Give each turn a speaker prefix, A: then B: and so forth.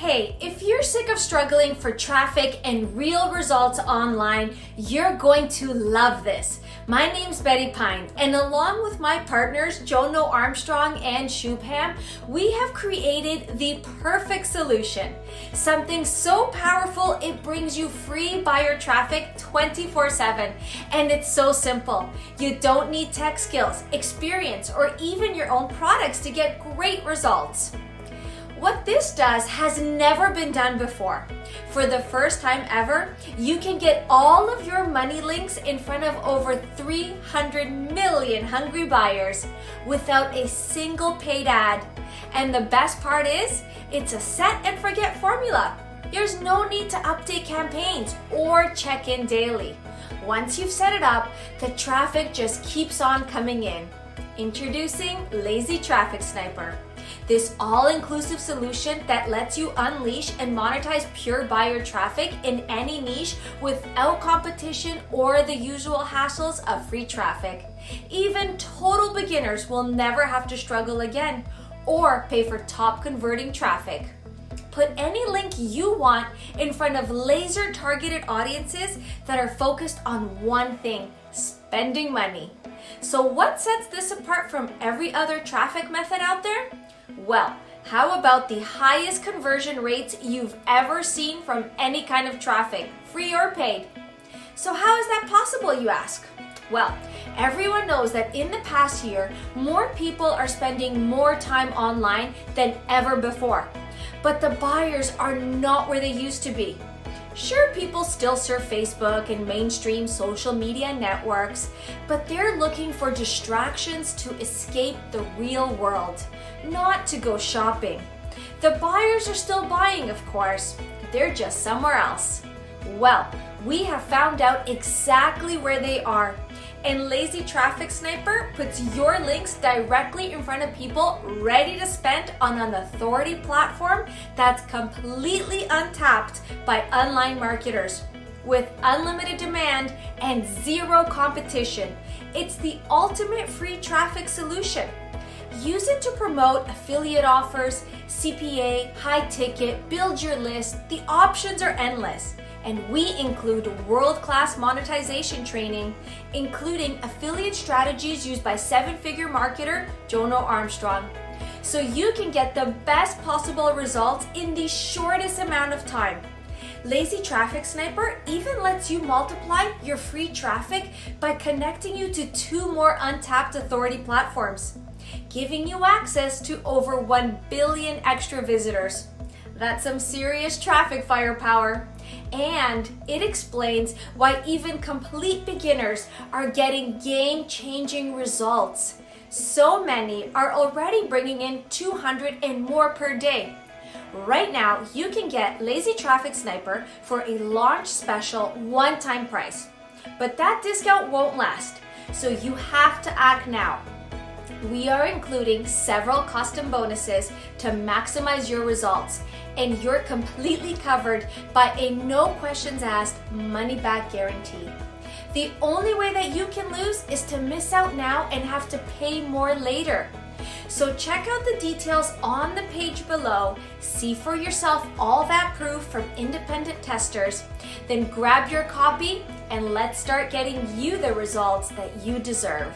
A: Hey, if you're sick of struggling for traffic and real results online, you're going to love this. My name's Betty Pine, and along with my partners, Jono Armstrong and Shubham, we have created the perfect solution. Something so powerful, it brings you free buyer traffic 24/7. And it's so simple. You don't need tech skills, experience, or even your own products to get great results. What this does has never been done before. For the first time ever, you can get all of your money links in front of over 300 million hungry buyers without a single paid ad. And the best part is, it's a set and forget formula. There's no need to update campaigns or check in daily. Once you've set it up, the traffic just keeps on coming in. Introducing Lazy Traffic Sniper. This all-inclusive solution that lets you unleash and monetize pure buyer traffic in any niche without competition or the usual hassles of free traffic. Even total beginners will never have to struggle again or pay for top converting traffic. Put any link you want in front of laser-targeted audiences that are focused on one thing: spending money. So what sets this apart from every other traffic method out there? Well, how about the highest conversion rates you've ever seen from any kind of traffic, free or paid? So how is that possible, you ask? Well, everyone knows that in the past year, more people are spending more time online than ever before. But the buyers are not where they used to be. Sure, people still surf Facebook and mainstream social media networks, but they're looking for distractions to escape the real world, not to go shopping. The buyers are still buying, of course. They're just somewhere else. Well, we have found out exactly where they are, and Lazy Traffic Sniper puts your links directly in front of people ready to spend on an authority platform that's completely untapped by online marketers. With unlimited demand and zero competition, it's the ultimate free traffic solution. Use it to promote affiliate offers, CPA, high ticket, build your list. The options are endless. And we include world-class monetization training, including affiliate strategies used by seven-figure marketer Jono Armstrong. So you can get the best possible results in the shortest amount of time. Lazy Traffic Sniper even lets you multiply your free traffic by connecting you to 2 more untapped authority platforms, giving you access to over 1 billion extra visitors. That's some serious traffic firepower. And it explains why even complete beginners are getting game-changing results. So many are already bringing in 200 and more per day. Right now, you can get Lazy Traffic Sniper for a launch special one-time price. But that discount won't last, so you have to act now. We are including several custom bonuses to maximize your results, and you're completely covered by a no questions asked money back guarantee. The only way that you can lose is to miss out now and have to pay more later. So check out the details on the page below, see for yourself all that proof from independent testers, then grab your copy and let's start getting you the results that you deserve.